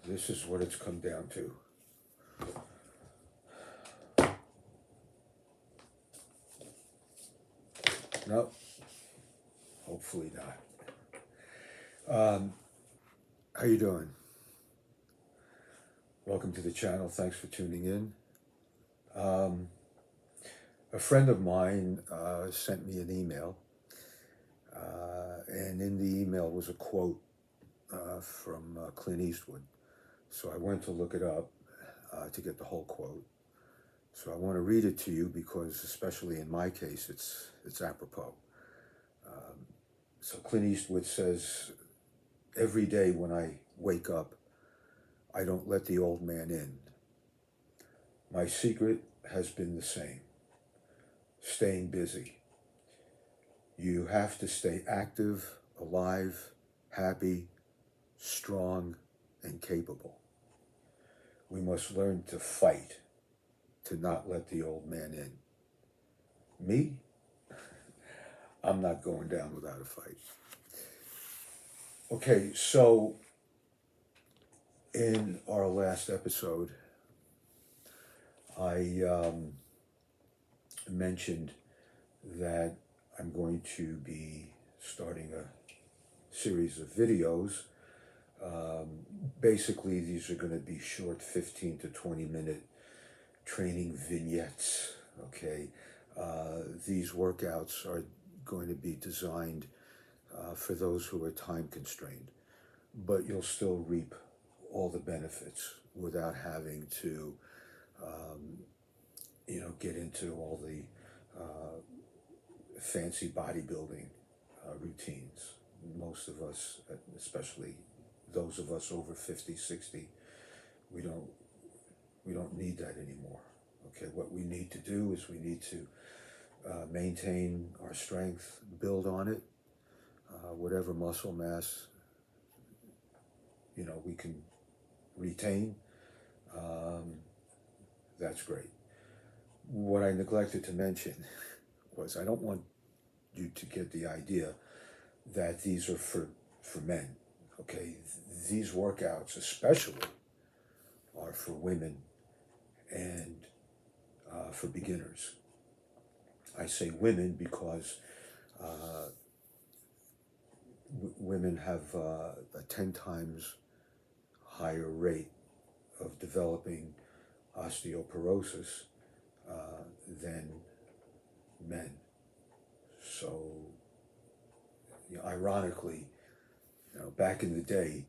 This is what it's come down to. No, hopefully not. How you doing? Welcome to the channel. Thanks for tuning in. A friend of mine sent me an email, and in the email was a quote from Clint Eastwood. So I went to look it up to get the whole quote. So I want to read it to you because, especially in my case, it's apropos. So Clint Eastwood says, "Every day when I wake up, I don't let the old man in. My secret has been the same: staying busy. You have to stay active, alive, happy, strong, and capable. We must learn to fight to not let the old man in." Me? I'm not going down without a fight. Okay, so in our last episode, I mentioned that I'm going to be starting a series of videos. Basically, these are going to be short 15 to 20 minute training vignettes, okay? These workouts are going to be designed for those who are time constrained, but you'll still reap all the benefits without having to, get into all the fancy bodybuilding routines. Most of us, especially those of us over 50, 60, we don't need that anymore. Okay, what we need to do is we need to maintain our strength, build on it, whatever muscle mass we can retain. That's great. What I neglected to mention was I don't want you to get the idea that these are for men. Okay, these workouts especially are for women and for beginners. I say women because women have a 10 times higher rate of developing osteoporosis than men. So, ironically, back in the day,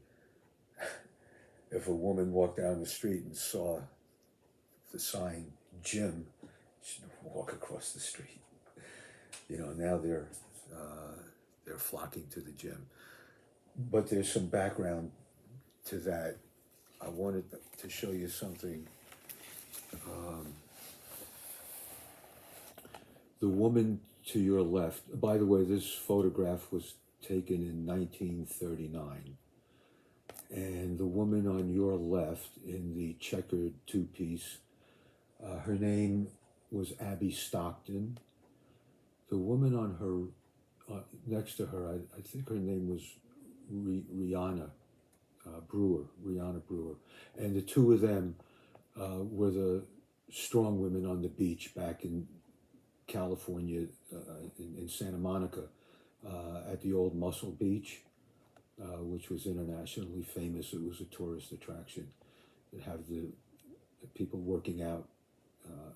if a woman walked down the street and saw the sign gym, she'd walk across the street. Now they're flocking to the gym. But there's some background to that. I wanted to show you something. The woman to your left, by the way, this photograph was taken in 1939. And the woman on your left in the checkered two-piece, her name was Abby Stockton. The woman on her, next to her, I think her name was Rihanna Brewer. And the two of them were the strong women on the beach back in California, in Santa Monica, at the old Muscle Beach, which was internationally famous. It was a tourist attraction. It have the people working out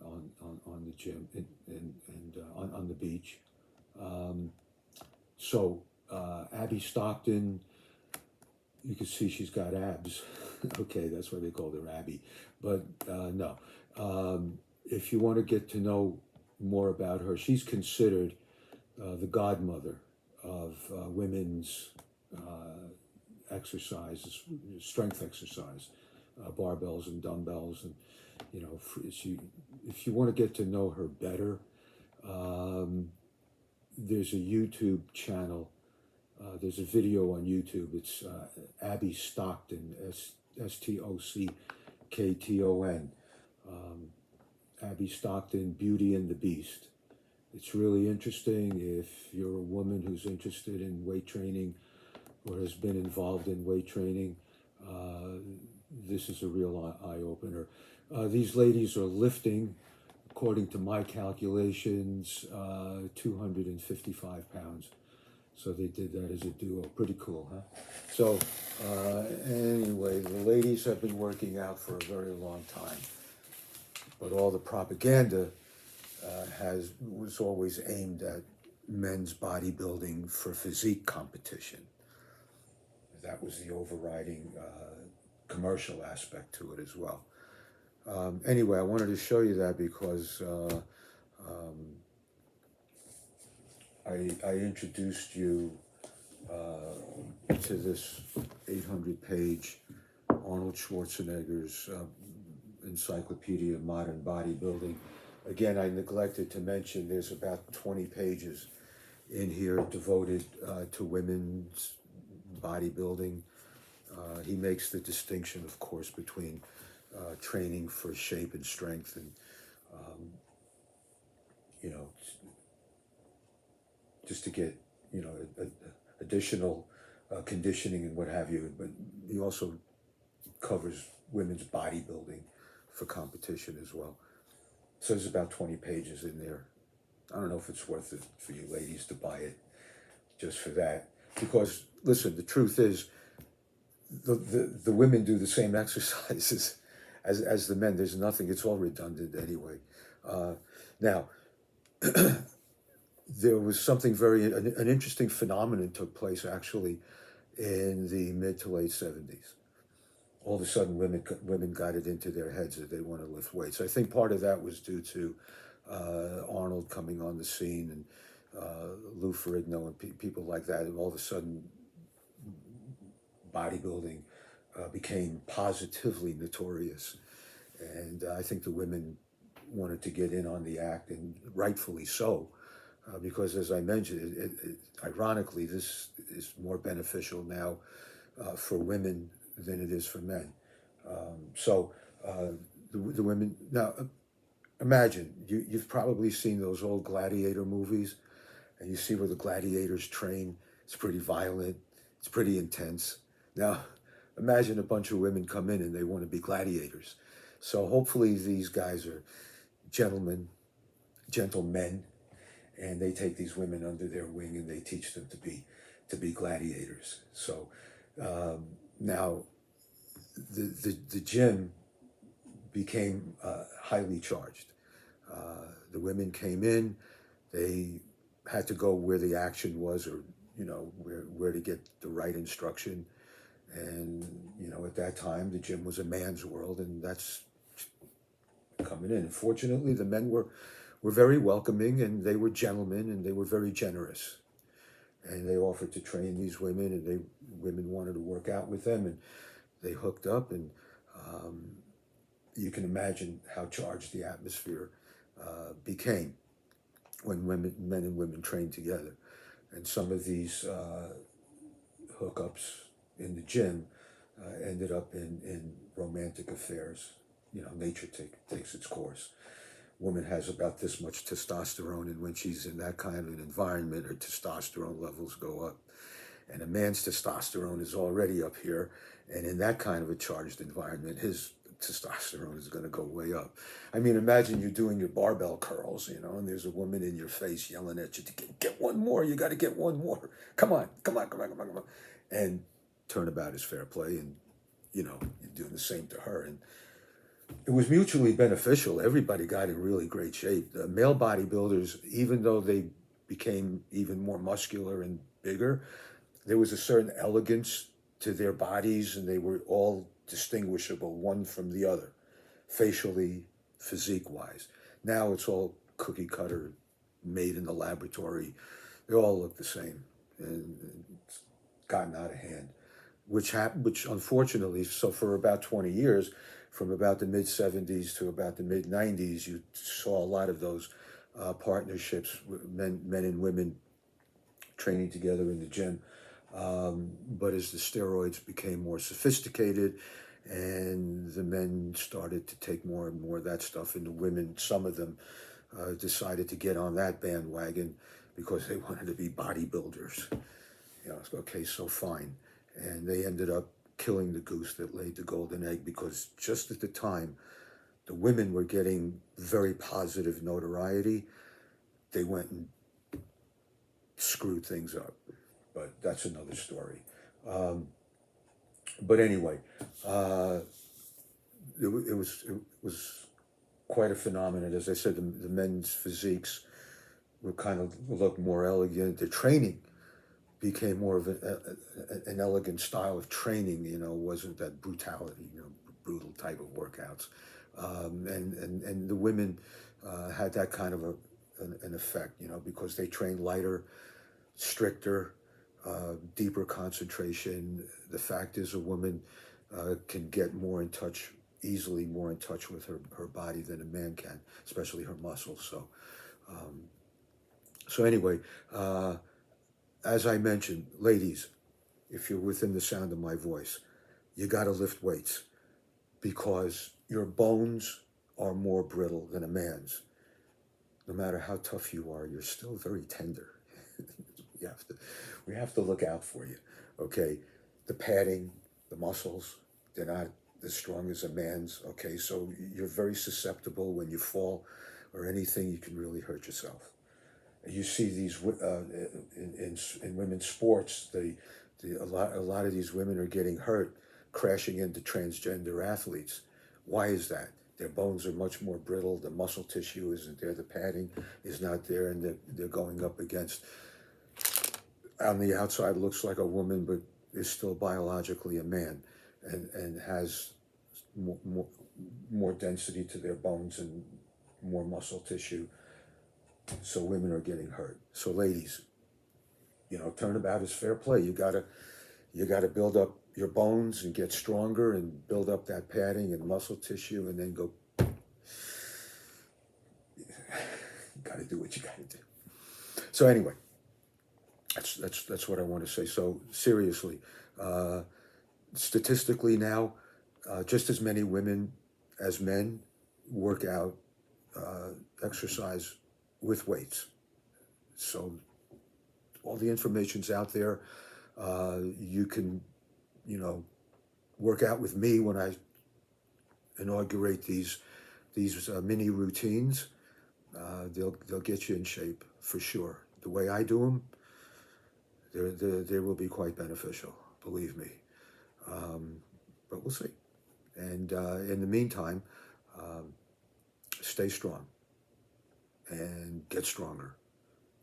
on the gym and on the beach. So Abby Stockton, you can see she's got abs. Okay, that's why they called her Abby. But no, if you want to get to know more about her, she's considered the godmother of women's exercises, strength exercise, barbells and dumbbells, and if you want to get to know her better, there's a YouTube channel. There's a video on YouTube. It's Abby Stockton, Stockton. Abby Stockton, Beauty and the Beast. It's really interesting if you're a woman who's interested in weight training or has been involved in weight training. this is a real eye opener. These ladies are lifting, according to my calculations, 255 pounds. So they did that as a duo. Pretty cool, huh? So anyway, the ladies have been working out for a very long time, but all the propaganda was always aimed at men's bodybuilding for physique competition. That was the overriding commercial aspect to it as well. Anyway, I wanted to show you that because I introduced you to this 800-page Arnold Schwarzenegger's Encyclopedia of Modern Bodybuilding. Again, I neglected to mention there's about 20 pages in here devoted to women's bodybuilding. He makes the distinction, of course, between training for shape and strength and, you know, just to get, you know, additional conditioning and what have you. But he also covers women's bodybuilding for competition as well. So there's about 20 pages in there. I don't know if it's worth it for you ladies to buy it just for that. Because, listen, the truth is, the women do the same exercises as the men. There's nothing, it's all redundant anyway. Now, there was something an interesting phenomenon took place actually in the mid to late 70s. All of a sudden, women got it into their heads that they want to lift weights. I think part of that was due to Arnold coming on the scene and Lou Ferrigno and people like that. And all of a sudden, bodybuilding became positively notorious. And I think the women wanted to get in on the act, and rightfully so, because as I mentioned, ironically, this is more beneficial now for women than it is for men. The women, now imagine, you've probably seen those old gladiator movies, and you see where the gladiators train. It's pretty violent, it's pretty intense. Now, imagine a bunch of women come in and they want to be gladiators. So hopefully these guys are gentlemen, and they take these women under their wing and they teach them to be gladiators. So now the gym became highly charged. The women came in, they had to go where the action was, or you know, where to get the right instruction. And you know, at that time the gym was a man's world, and that's coming in. And fortunately, the men were very welcoming, and they were gentlemen, and they were very generous. And they offered to train these women, and women wanted to work out with them, and they hooked up. And you can imagine how charged the atmosphere became when men and women trained together. And some of these hookups in the gym ended up in romantic affairs. You know, nature takes its course. Woman has about this much testosterone, and when she's in that kind of an environment, her testosterone levels go up. And a man's testosterone is already up here, and in that kind of a charged environment, his testosterone is going to go way up. I mean, imagine you're doing your barbell curls, you know, and there's a woman in your face yelling at you to get one more. You got to get one more. Come on. And turnabout is fair play, and you know, you're doing the same to her. And it was mutually beneficial. Everybody got in really great shape. The male bodybuilders, even though they became even more muscular and bigger, there was a certain elegance to their bodies, and they were all distinguishable one from the other, facially, physique-wise. Now it's all cookie cutter, made in the laboratory. They all look the same, and it's gotten out of hand, which unfortunately, so for about 20 years, from about the mid-70s to about the mid-90s, you saw a lot of those partnerships, men and women training together in the gym. But as the steroids became more sophisticated and the men started to take more and more of that stuff, and the women, some of them decided to get on that bandwagon because they wanted to be bodybuilders. You know, okay, so fine. And they ended up killing the goose that laid the golden egg, because just at the time the women were getting very positive notoriety, they went and screwed things up. But that's another story. But anyway, it was quite a phenomenon. As I said, the men's physiques were kind of looked more elegant. The training became more of an elegant style of training. Wasn't that brutality, brutal type of workouts. And the women had that kind of an effect, because they trained lighter, stricter, deeper concentration. The fact is, a woman can get easily more in touch with her body than a man can, especially her muscles. So anyway, as I mentioned, ladies, if you're within the sound of my voice, you got to lift weights, because your bones are more brittle than a man's. No matter how tough you are, you're still very tender. we have to look out for you. Okay, the padding, the muscles, they're not as strong as a man's. Okay, so you're very susceptible. When you fall or anything, you can really hurt yourself. You see these in women's sports. A lot of these women are getting hurt, crashing into transgender athletes. Why is that? Their bones are much more brittle. The muscle tissue isn't there. The padding is not there, and they're going up against. On the outside, looks like a woman, but is still biologically a man, and has more density to their bones and more muscle tissue. So women are getting hurt. So ladies, turnabout is fair play. You gotta build up your bones and get stronger and build up that padding and muscle tissue, and then go. You gotta do what you gotta do. So anyway, that's what I want to say. So seriously, statistically now, just as many women as men work out, exercise with weights. So all the information's out there. You can, work out with me when I inaugurate these mini routines. They'll get you in shape for sure. The way I do them, they will be quite beneficial, believe me. But we'll see. And in the meantime, stay strong and get stronger.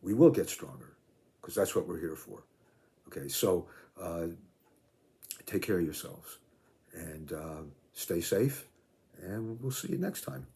We will get stronger, because that's what we're here for. Okay, so take care of yourselves and stay safe, and we'll see you next time.